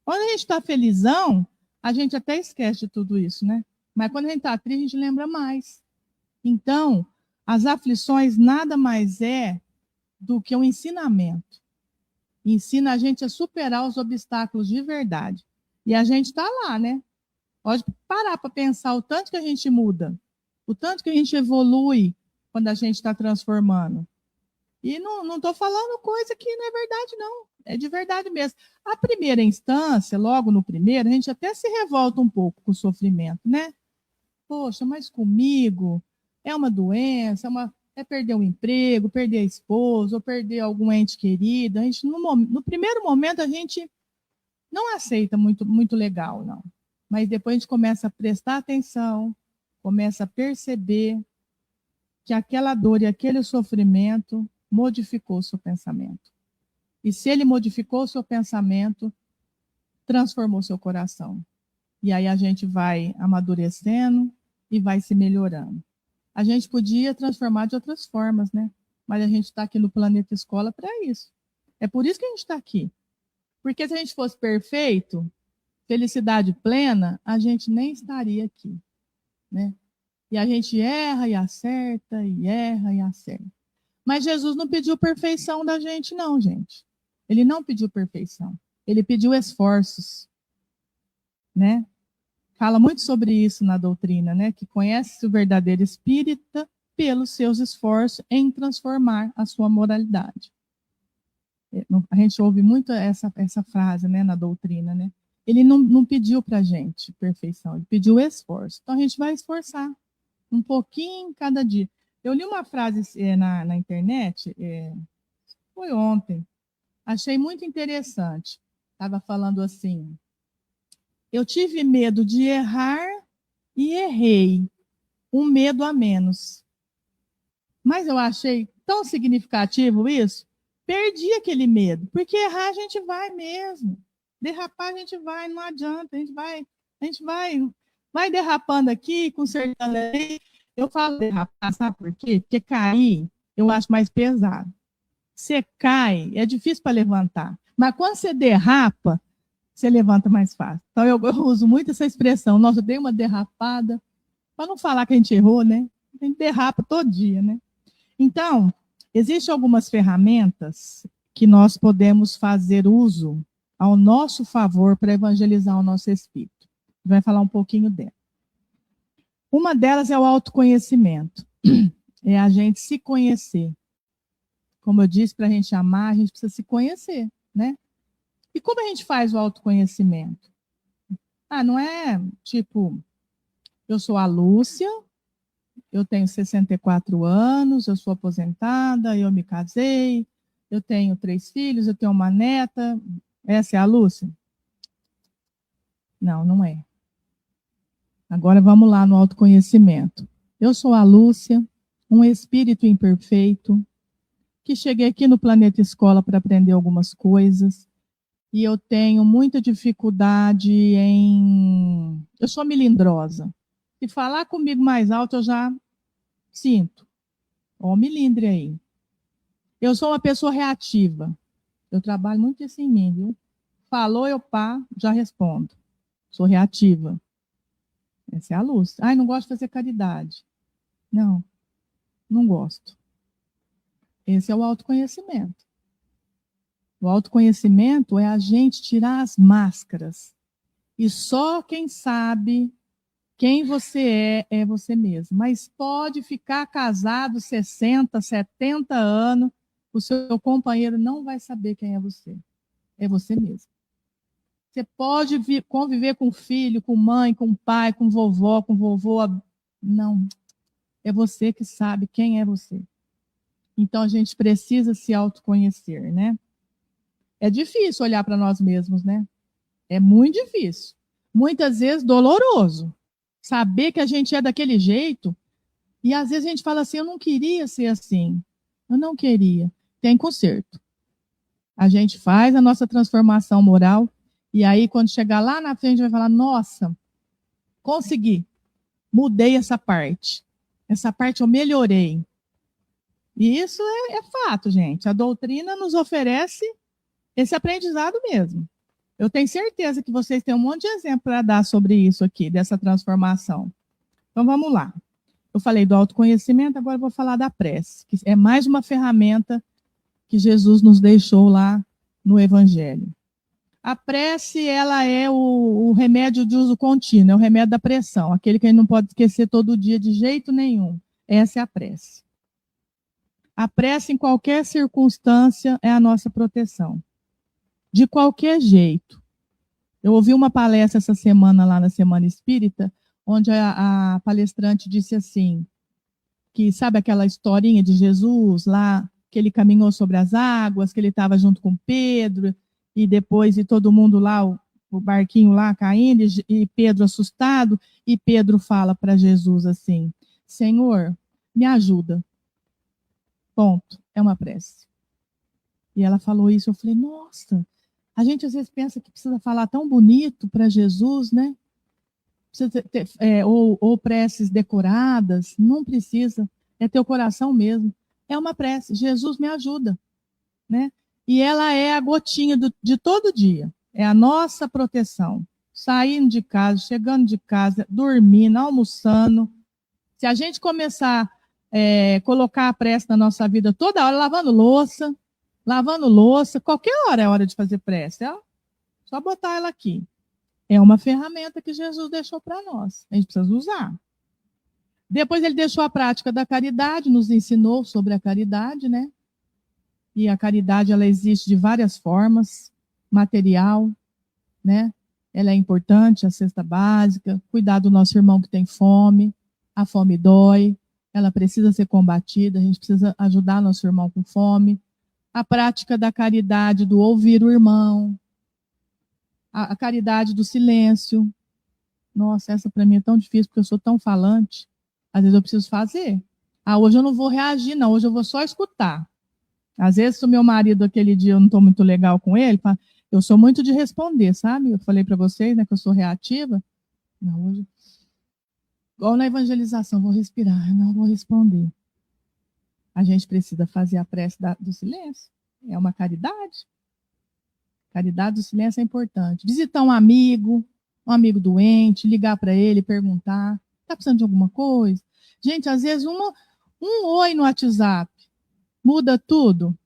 Quando a gente está felizão, a gente até esquece de tudo isso, né? Mas quando a gente está triste, a gente lembra mais. Então, as aflições nada mais é do que um ensinamento. Ensina a gente a superar os obstáculos de verdade. E a gente está lá, né? Pode parar para pensar o tanto que a gente muda, o tanto que a gente evolui quando a gente está transformando. E não estou falando coisa que não é verdade, não. É de verdade mesmo. A primeira instância, logo no primeiro, a gente até se revolta um pouco com o sofrimento, né? Poxa, mas comigo é uma doença, é perder um emprego, perder a esposa, ou perder algum ente querido. A gente, no primeiro momento, a gente não aceita muito legal, não. Mas depois a gente começa a prestar atenção, começa a perceber que aquela dor e aquele sofrimento modificou o seu pensamento. E se ele modificou o seu pensamento, transformou seu coração. E aí a gente vai amadurecendo e vai se melhorando. A gente podia transformar de outras formas, né? Mas a gente está aqui no Planeta Escola para isso. É por isso que a gente está aqui. Porque se a gente fosse perfeito, felicidade plena, a gente nem estaria aqui, né? E a gente erra e acerta, e erra e acerta. Mas Jesus não pediu perfeição da gente, não, gente. Ele não pediu perfeição. Ele pediu esforços, né? Fala muito sobre isso na doutrina, né? Que conhece o verdadeiro espírita pelos seus esforços em transformar a sua moralidade. A gente ouve muito essa frase, né, na doutrina, né? Ele não pediu para a gente perfeição, ele pediu esforço. Então a gente vai esforçar um pouquinho cada dia. Eu li uma frase na internet, foi ontem, achei muito interessante. Estava falando assim: eu tive medo de errar e errei, um medo a menos. Mas eu achei tão significativo isso, perdi aquele medo, porque errar a gente vai mesmo, derrapar a gente vai, não adianta, a gente vai derrapando aqui, consertando ali. Eu falo derrapar, sabe por quê? Porque cair eu acho mais pesado. Você cai, é difícil para levantar, mas quando você derrapa, você levanta mais fácil. Então eu uso muito essa expressão, nossa, eu dei uma derrapada, para não falar que a gente errou, né? A gente derrapa todo dia, né? Então, existem algumas ferramentas que nós podemos fazer uso ao nosso favor para evangelizar o nosso espírito. Vai falar um pouquinho dela. Uma delas é o autoconhecimento. É a gente se conhecer. Como eu disse, para a gente amar, a gente precisa se conhecer, né? E como a gente faz o autoconhecimento? Não é tipo Eu sou a Lúcia, eu tenho 64 anos, eu sou aposentada, eu me casei, eu tenho 3 filhos, eu tenho uma neta. Essa é a Lúcia? Não, não é. Agora vamos lá no autoconhecimento. Eu sou a Lúcia, um espírito imperfeito, que cheguei aqui no Planeta Escola para aprender algumas coisas, e eu tenho muita dificuldade em... Eu sou melindrosa. Se falar comigo mais alto, eu já sinto. Ó, o melindre aí. Eu sou uma pessoa reativa. Eu trabalho muito isso em mim, viu? Falou, eu já respondo. Sou reativa. Essa é a luz. Ai, não gosto de fazer caridade. Não, não gosto. Esse é o autoconhecimento. O autoconhecimento é a gente tirar as máscaras. E só quem sabe quem você é você mesmo. Mas pode ficar casado 60, 70 anos, o seu companheiro não vai saber quem é você. É você mesmo. Você pode conviver com filho, com mãe, com pai, com vovó, com vovô. Não. É você que sabe quem é você. Então, a gente precisa se autoconhecer, né? É difícil olhar para nós mesmos, né? É muito difícil. Muitas vezes doloroso. Saber que a gente é daquele jeito. E às vezes a gente fala assim, eu não queria ser assim. Eu não queria. Tem conserto. A gente faz a nossa transformação moral. E aí, quando chegar lá na frente, vai falar, nossa, consegui. Mudei essa parte. Essa parte eu melhorei. E isso é fato, gente. A doutrina nos oferece esse aprendizado mesmo. Eu tenho certeza que vocês têm um monte de exemplo para dar sobre isso aqui, dessa transformação. Então, vamos lá. Eu falei do autoconhecimento, agora eu vou falar da prece, que é mais uma ferramenta que Jesus nos deixou lá no Evangelho. A prece, ela é o remédio de uso contínuo, é o remédio da pressão, aquele que a gente não pode esquecer todo dia de jeito nenhum. Essa é a prece. A prece, em qualquer circunstância, é a nossa proteção. De qualquer jeito. Eu ouvi uma palestra essa semana lá na Semana Espírita, onde a palestrante disse assim, que sabe aquela historinha de Jesus lá, que ele caminhou sobre as águas, que ele estava junto com Pedro, e depois e todo mundo lá, o barquinho lá caindo, e Pedro assustado, e Pedro fala para Jesus assim, Senhor, me ajuda. Ponto. É uma prece. E ela falou isso, eu falei, nossa, a gente às vezes pensa que precisa falar tão bonito para Jesus, né? Precisa ter, ou preces decoradas, não precisa, é teu coração mesmo. É uma prece, Jesus me ajuda, né? E ela é a gotinha de todo dia, é a nossa proteção. Saindo de casa, chegando de casa, dormindo, almoçando. Se a gente começar colocar a prece na nossa vida toda hora, lavando louça, qualquer hora é hora de fazer prece, só botar ela aqui. É uma ferramenta que Jesus deixou para nós, a gente precisa usar. Depois ele deixou a prática da caridade, nos ensinou sobre a caridade, né? E a caridade, ela existe de várias formas, material, né? Ela é importante, a cesta básica, cuidar do nosso irmão que tem fome, a fome dói, ela precisa ser combatida, a gente precisa ajudar nosso irmão com fome. A prática da caridade, do ouvir o irmão, a caridade do silêncio. Nossa, essa para mim é tão difícil, porque eu sou tão falante. Às vezes eu preciso fazer. Hoje eu não vou reagir, não, hoje eu vou só escutar. Às vezes, se o meu marido, aquele dia, eu não estou muito legal com ele, eu sou muito de responder, sabe? Eu falei para vocês, né, que eu sou reativa. Não, hoje... Igual na evangelização, vou respirar, não vou responder. A gente precisa fazer a prece do silêncio. É uma caridade. Caridade do silêncio é importante. Visitar um amigo doente, ligar para ele, perguntar, está precisando de alguma coisa? Gente, às vezes um oi no WhatsApp muda tudo.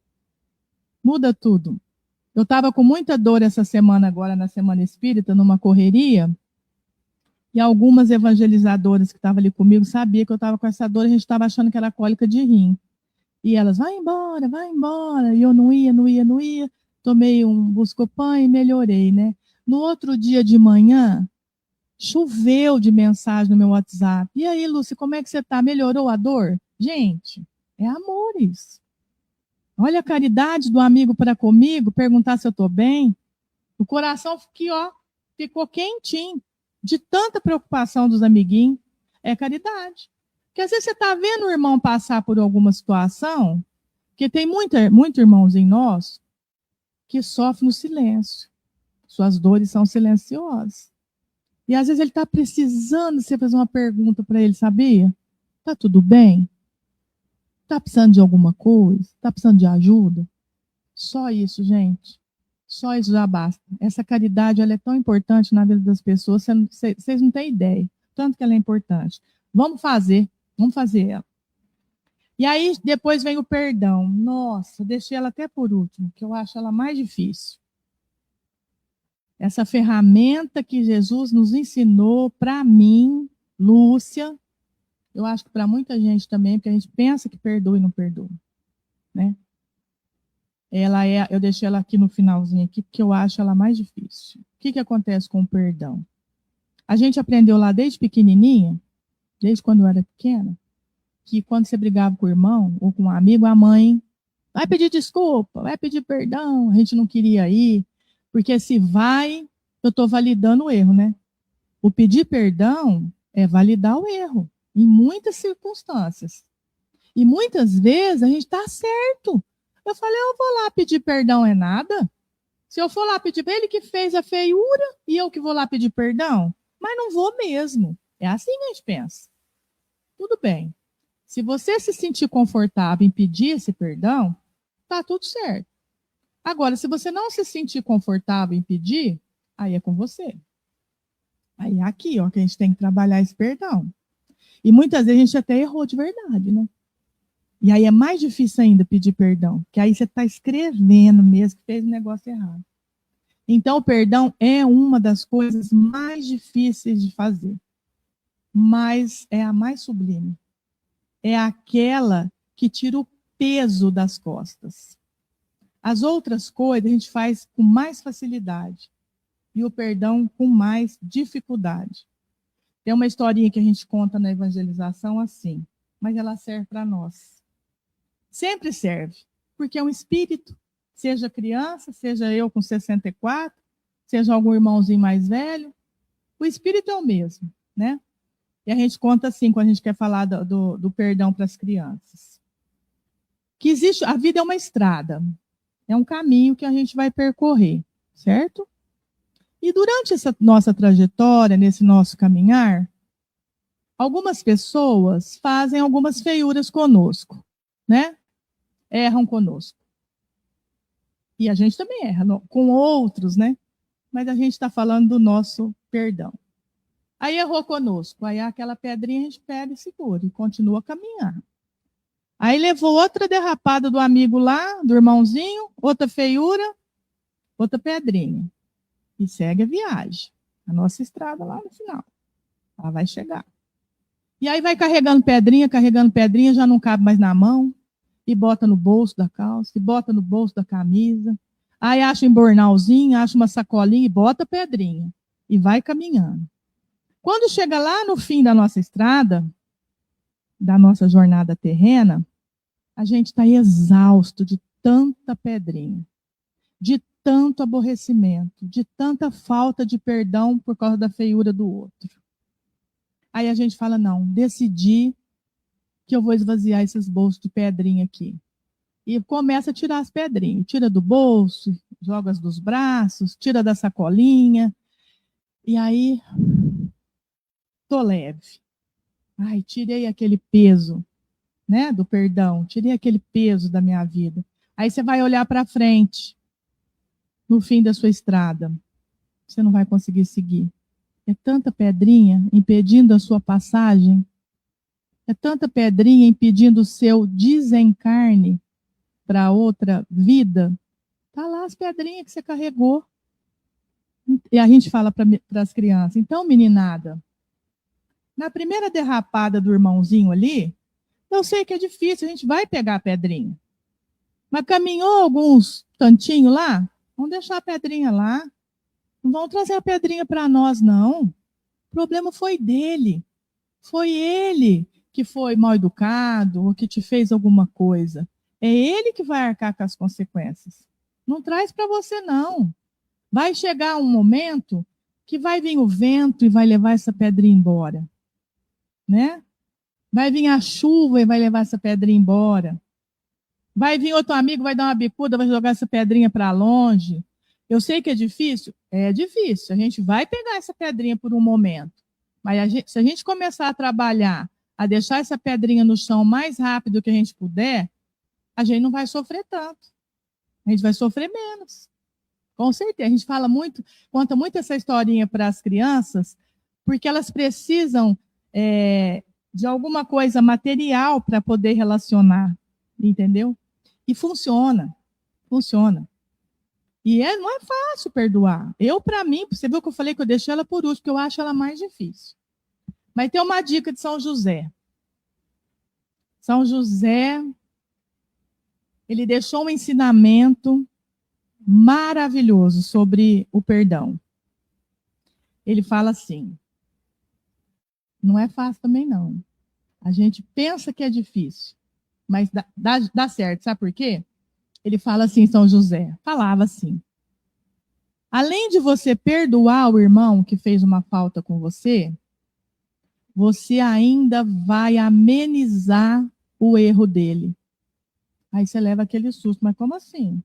Muda tudo. Eu estava com muita dor essa semana agora, na Semana Espírita, numa correria, e algumas evangelizadoras que estavam ali comigo sabiam que eu estava com essa dor, a gente estava achando que era cólica de rim. E elas, vai embora. E eu não ia. Tomei um Buscopan e melhorei, né? No outro dia de manhã, Choveu de mensagem no meu WhatsApp. E aí, Lúcia, como é que você está? Melhorou a dor? Gente, é amor isso. Olha a caridade do amigo para comigo, perguntar se eu estou bem. O coração aqui, ó, ficou quentinho de tanta preocupação dos amiguinhos. É caridade. Porque às vezes você está vendo o irmão passar por alguma situação, porque tem muito irmãozinho nosso que sofre no silêncio. Suas dores são silenciosas. E às vezes ele está precisando você fazer uma pergunta para ele, sabia? Tá tudo bem? Tá precisando de alguma coisa? Tá precisando de ajuda? Só isso, gente. Só isso já basta. Essa caridade, ela é tão importante na vida das pessoas, vocês não têm ideia. Tanto que ela é importante. Vamos fazer ela. E aí, depois vem o perdão. Nossa, deixei ela até por último, que eu acho ela mais difícil. Essa ferramenta que Jesus nos ensinou, para mim, Lúcia, eu acho que para muita gente também, porque a gente pensa que perdoa e não perdoa, né? Eu deixei ela aqui no finalzinho aqui, porque eu acho ela mais difícil. O que acontece com o perdão? A gente aprendeu lá desde pequenininha, desde quando eu era pequena, que quando você brigava com o irmão ou com um amigo, a mãe vai pedir desculpa, vai pedir perdão, a gente não queria ir, porque se vai, eu estou validando o erro, né? O pedir perdão é validar o erro, em muitas circunstâncias. E muitas vezes a gente está certo. Eu falei, eu vou lá pedir perdão é nada? Se eu for lá pedir, ele que fez a feiura e eu que vou lá pedir perdão? Mas não vou mesmo. É assim que a gente pensa. Tudo bem. Se você se sentir confortável em pedir esse perdão, tá tudo certo. Agora, se você não se sentir confortável em pedir, aí é com você. Aí é aqui, ó, que a gente tem que trabalhar esse perdão. E muitas vezes a gente até errou de verdade, né? E aí é mais difícil ainda pedir perdão, que aí você está escrevendo mesmo que fez um negócio errado. Então, o perdão é uma das coisas mais difíceis de fazer, mas é a mais sublime. É aquela que tira o peso das costas. As outras coisas a gente faz com mais facilidade e o perdão com mais dificuldade. Tem uma historinha que a gente conta na evangelização assim, mas ela serve para nós. Sempre serve, porque é um espírito, seja criança, seja eu com 64, seja algum irmãozinho mais velho, o espírito é o mesmo, né? E a gente conta assim, quando a gente quer falar do perdão para as crianças. Que existe, a vida é uma estrada, é um caminho que a gente vai percorrer, certo? E durante essa nossa trajetória, nesse nosso caminhar, algumas pessoas fazem algumas feiuras conosco, né? Erram conosco. E a gente também erra com outros, né? Mas a gente está falando do nosso perdão. Aí errou conosco, aí aquela pedrinha a gente pega e segura e continua a caminhar. Aí levou outra derrapada do amigo lá, do irmãozinho, outra feiura, outra pedrinha. E segue a viagem. A nossa estrada lá no final. Ela vai chegar. E aí vai carregando pedrinha, já não cabe mais na mão. E bota no bolso da calça, e bota no bolso da camisa. Aí acha um embornalzinho, acha uma sacolinha e bota pedrinha. E vai caminhando. Quando chega lá no fim da nossa estrada, da nossa jornada terrena, a gente está exausto de tanta pedrinha, de tanto aborrecimento, de tanta falta de perdão por causa da feiura do outro. Aí a gente fala, não, decidi que eu vou esvaziar esses bolsos de pedrinha aqui. E começa a tirar as pedrinhas. Tira do bolso, joga dos braços, tira da sacolinha. E aí, tô leve. Ai, tirei aquele peso, né, do perdão. Tirei aquele peso da minha vida. Aí você vai olhar para frente, no fim da sua estrada. Você não vai conseguir seguir. É tanta pedrinha impedindo a sua passagem. É tanta pedrinha impedindo o seu desencarne para outra vida. Está lá as pedrinhas que você carregou. E a gente fala para as crianças, então, meninada, na primeira derrapada do irmãozinho ali, eu sei que é difícil, a gente vai pegar a pedrinha. Mas caminhou alguns tantinhos lá, vamos deixar a pedrinha lá. Não vão trazer a pedrinha para nós, não. O problema foi dele. Foi ele que foi mal educado ou que te fez alguma coisa. É ele que vai arcar com as consequências. Não traz para você, não. Vai chegar um momento que vai vir o vento e vai levar essa pedrinha embora. Né? Vai vir a chuva e vai levar essa pedrinha embora. Vai vir outro amigo, vai dar uma bicuda, vai jogar essa pedrinha para longe. Eu sei que é difícil? É difícil. A gente vai pegar essa pedrinha por um momento. Mas se a gente começar a trabalhar, a deixar essa pedrinha no chão o mais rápido que a gente puder, a gente não vai sofrer tanto. A gente vai sofrer menos. Com certeza. A gente fala muito, conta muito essa historinha para as crianças, porque elas precisam de alguma coisa material para poder relacionar, entendeu? E funciona, funciona. E não é fácil perdoar. Para mim, você viu que eu falei que eu deixei ela por último, porque eu acho ela mais difícil. Mas tem uma dica de São José. São José, ele deixou um ensinamento maravilhoso sobre o perdão. Ele fala assim, não é fácil também não. A gente pensa que é difícil, mas dá certo. Sabe por quê? Ele fala assim, São José, falava assim, além de você perdoar o irmão que fez uma falta com você, você ainda vai amenizar o erro dele. Aí você leva aquele susto, mas como assim?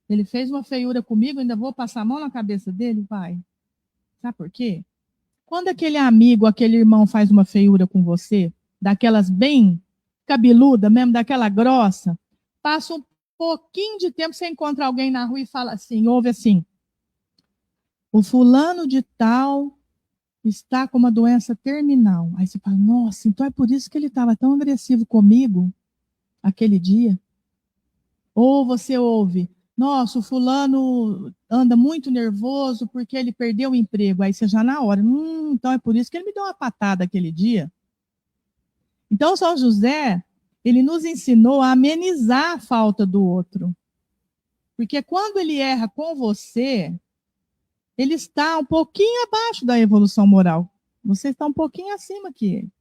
Ele fez uma feiura comigo, ainda vou passar a mão na cabeça dele? Vai. Sabe por quê? Quando aquele amigo, aquele irmão faz uma feiura com você, daquelas bem cabeluda mesmo, daquela grossa, passa um pouquinho de tempo, você encontra alguém na rua e fala assim, ouve assim, o fulano de tal está com uma doença terminal. Aí você fala, nossa, então é por isso que ele estava tão agressivo comigo aquele dia. Ou você ouve, nossa, o fulano anda muito nervoso porque ele perdeu o emprego. Aí você já na hora, então é por isso que ele me deu uma patada aquele dia. Então, São José, ele nos ensinou a amenizar a falta do outro. Porque quando ele erra com você, ele está um pouquinho abaixo da evolução moral. Você está um pouquinho acima que ele.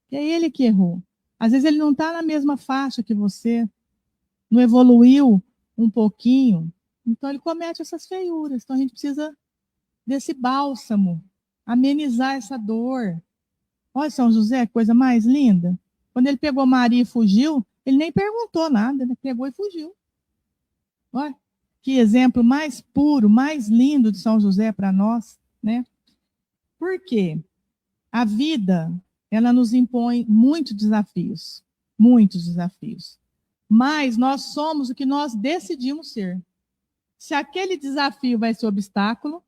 Que é ele que errou. Às vezes ele não está na mesma faixa que você, não evoluiu um pouquinho. Então ele comete essas feiuras. Então a gente precisa desse bálsamo, amenizar essa dor. Olha São José, que coisa mais linda. Quando ele pegou Maria e fugiu, ele nem perguntou nada, ele pegou e fugiu. Olha, que exemplo mais puro, mais lindo de São José para nós, né? Por quê? A vida, ela nos impõe muitos desafios. Mas nós somos o que nós decidimos ser. Se aquele desafio vai ser obstáculo,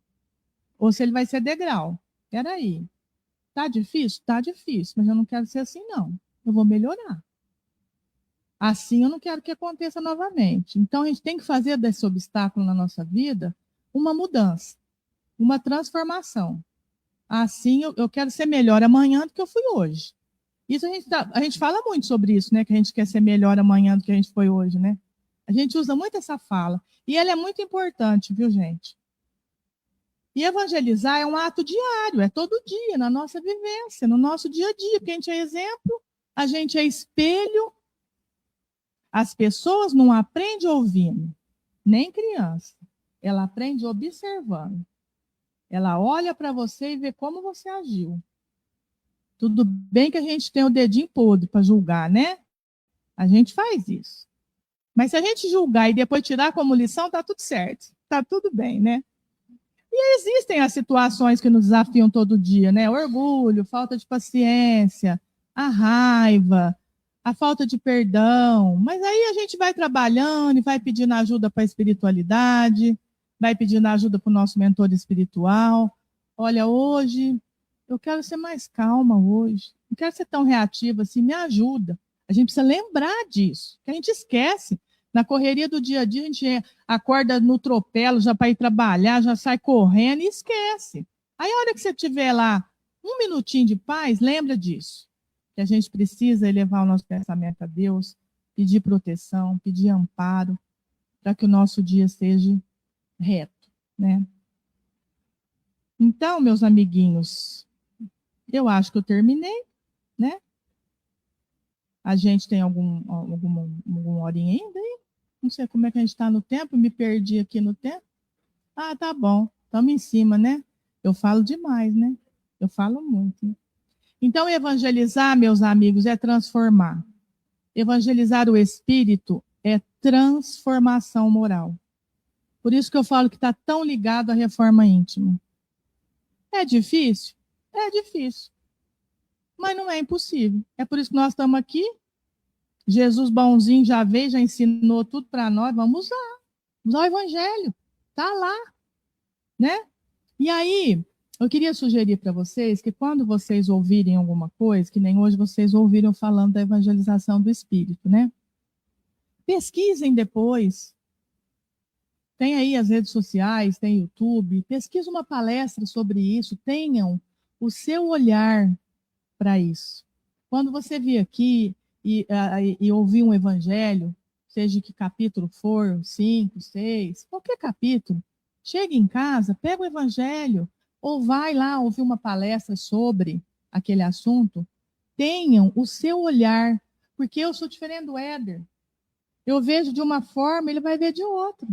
ou se ele vai ser degrau. Peraí, tá difícil? Tá difícil, mas eu não quero ser assim, não. Eu vou melhorar. Assim eu não quero que aconteça novamente. Então a gente tem que fazer desse obstáculo na nossa vida uma mudança, uma transformação. Assim eu quero ser melhor amanhã do que eu fui hoje. Isso a gente fala muito sobre isso, né? Que a gente quer ser melhor amanhã do que a gente foi hoje, né? A gente usa muito essa fala. E ela é muito importante, viu, gente? E evangelizar é um ato diário, é todo dia, na nossa vivência, no nosso dia a dia, porque a gente é exemplo, a gente é espelho. As pessoas não aprendem ouvindo, nem criança. Ela aprende observando. Ela olha para você e vê como você agiu. Tudo bem que a gente tem o dedinho podre para julgar, né? A gente faz isso. Mas se a gente julgar e depois tirar como lição, tá tudo certo. Tá tudo bem, né? E existem as situações que nos desafiam todo dia, né? O orgulho, falta de paciência, a raiva, a falta de perdão. Mas aí a gente vai trabalhando e vai pedindo ajuda para a espiritualidade, vai pedindo ajuda para o nosso mentor espiritual. Olha, hoje eu quero ser mais calma hoje. Não quero ser tão reativa assim, me ajuda. A gente precisa lembrar disso, que a gente esquece. Na correria do dia a dia, a gente acorda no tropelo já para ir trabalhar, já sai correndo e esquece. Aí, a hora que você tiver lá um minutinho de paz, lembra disso. Que a gente precisa elevar o nosso pensamento a Deus, pedir proteção, pedir amparo, para que o nosso dia seja reto, né? Então, meus amiguinhos, Eu acho que eu terminei, né? A gente tem alguma horinha ainda aí? Não sei como é que a gente está no tempo, me perdi aqui no tempo. Ah, tá bom, estamos em cima, né? Eu falo demais, né? Eu falo muito, né? Então, evangelizar, meus amigos, é transformar. Evangelizar o espírito é transformação moral. Por isso que eu falo que está tão ligado à reforma íntima. É difícil? É difícil. Mas não é impossível. É por isso que nós estamos aqui. Jesus bonzinho já veio, já ensinou tudo para nós. Vamos usar o evangelho. Está lá, né? E aí, eu queria sugerir para vocês que quando vocês ouvirem alguma coisa, que nem hoje vocês ouviram falando da evangelização do Espírito, né? Pesquisem depois. Tem aí as redes sociais, tem YouTube. Pesquisa uma palestra sobre isso. Tenham o seu olhar para isso. Quando você vir aqui e ouvir um evangelho, seja que capítulo for, 5, 6, qualquer capítulo, chega em casa, pega o evangelho, ou vai lá ouvir uma palestra sobre aquele assunto, tenham o seu olhar, porque eu sou diferente do Éder. Eu vejo de uma forma, ele vai ver de outra.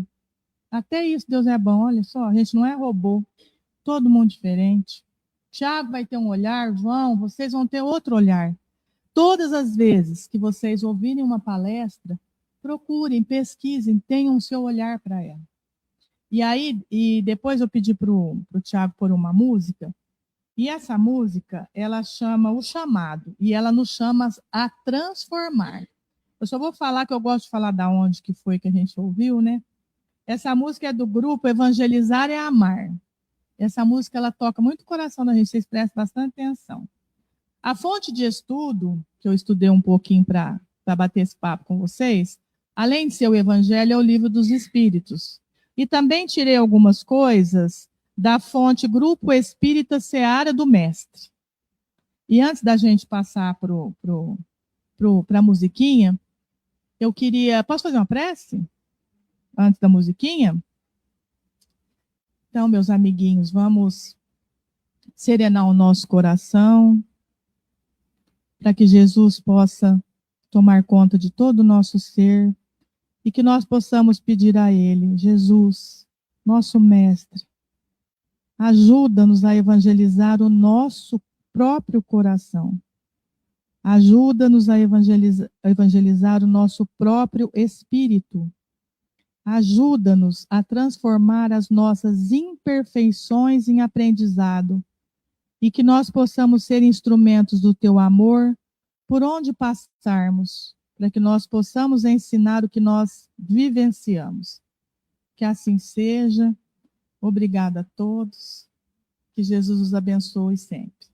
Até isso Deus é bom, olha só, a gente não é robô, todo mundo diferente. Tiago vai ter um olhar, João, vocês vão ter outro olhar. Todas as vezes que vocês ouvirem uma palestra, procurem, pesquisem, tenham o seu olhar para ela. E aí, depois eu pedi para o Tiago pôr uma música, e essa música, ela chama O Chamado, e ela nos chama a transformar. Eu só vou falar que eu gosto de falar da onde que foi que a gente ouviu, né? Essa música é do grupo Evangelizar é Amar. Essa música, ela toca muito o coração da gente, vocês prestem bastante atenção. A fonte de estudo, que eu estudei um pouquinho para bater esse papo com vocês, além de ser o Evangelho, é o Livro dos Espíritos. E também tirei algumas coisas da fonte Grupo Espírita Seara do Mestre. E antes da gente passar para a musiquinha, eu queria. Posso fazer uma prece? Antes da musiquinha? Então, meus amiguinhos, vamos serenar o nosso coração, para que Jesus possa tomar conta de todo o nosso ser e que nós possamos pedir a Ele, Jesus, nosso Mestre, ajuda-nos a evangelizar o nosso próprio coração. Ajuda-nos a evangelizar o nosso próprio espírito. Ajuda-nos a transformar as nossas imperfeições em aprendizado e que nós possamos ser instrumentos do teu amor por onde passarmos, para que nós possamos ensinar o que nós vivenciamos. Que assim seja. Obrigada a todos. Que Jesus os abençoe sempre.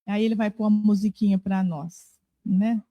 Aí ele vai pôr uma musiquinha para nós, né?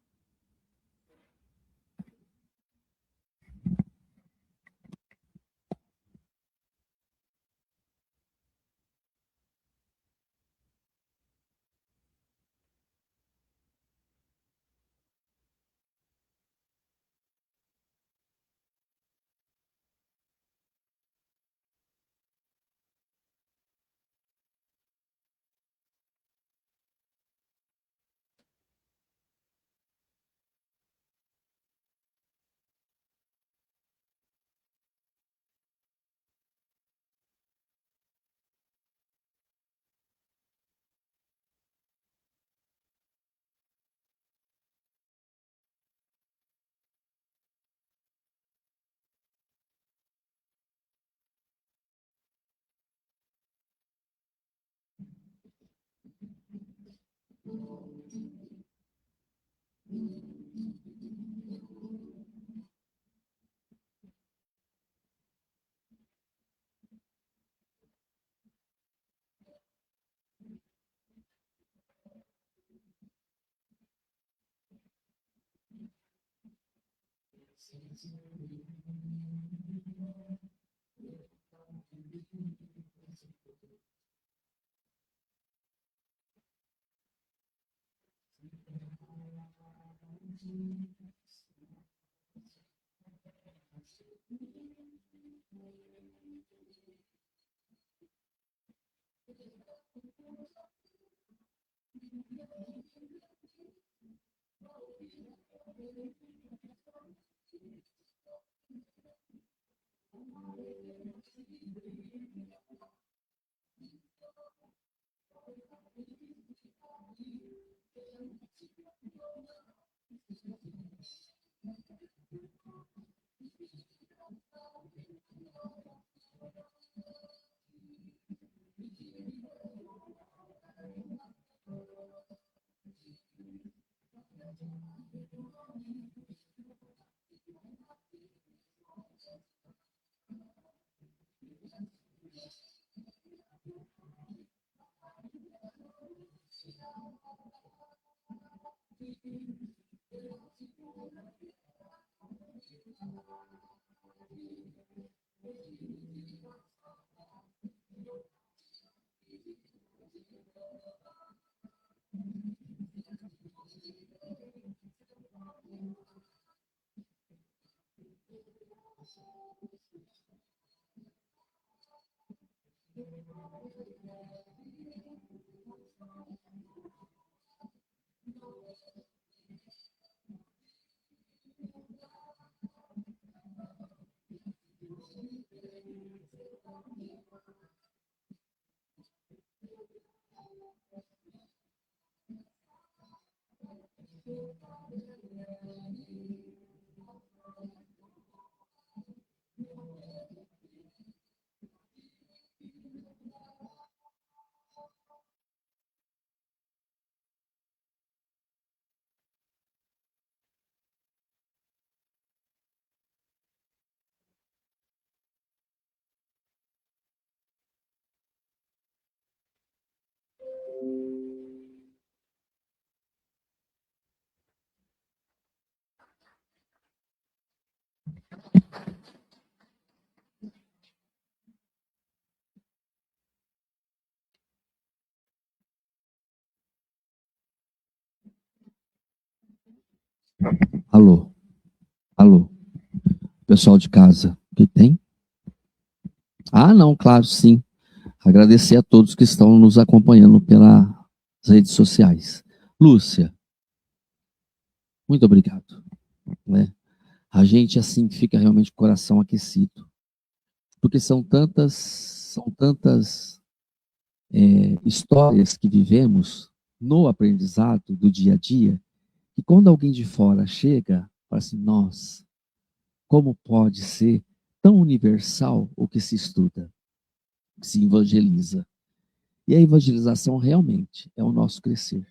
Alô? Alô? Pessoal de casa, o que tem? Ah, não, claro, sim. Agradecer a todos que estão nos acompanhando pelas redes sociais. Lúcia, muito obrigado. Né? A gente, assim, fica realmente com o coração aquecido. Porque são tantas histórias que vivemos no aprendizado do dia a dia, que quando alguém de fora chega, fala assim, nossa, como pode ser tão universal o que se estuda, o que se evangeliza? E a evangelização realmente é o nosso crescer,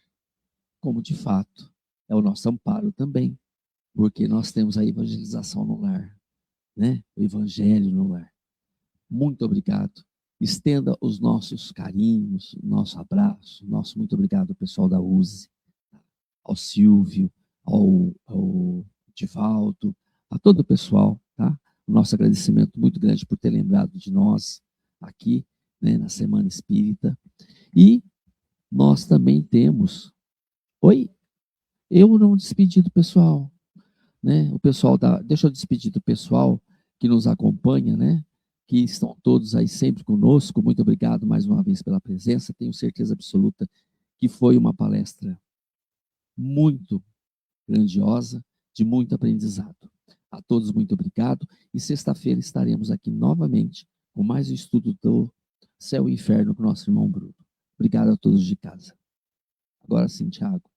como de fato é o nosso amparo também, porque nós temos a evangelização no lar, né? O evangelho no lar. Muito obrigado. Estenda os nossos carinhos, o nosso abraço, nosso muito obrigado ao pessoal da USE, ao Silvio, ao Divaldo, a todo o pessoal, tá? O nosso agradecimento muito grande por ter lembrado de nós aqui, né, na Semana Espírita. E nós também temos. Oi? Eu não despedi do pessoal, né? O pessoal da. Deixa eu despedir do pessoal que nos acompanha, né? Que estão todos aí sempre conosco. Muito obrigado mais uma vez pela presença. Tenho certeza absoluta que foi uma palestra muito grandiosa, de muito aprendizado. A todos, muito obrigado. E sexta-feira estaremos aqui novamente com mais um estudo do Céu e Inferno com o nosso irmão Bruno. Obrigado a todos de casa. Agora sim, Tiago.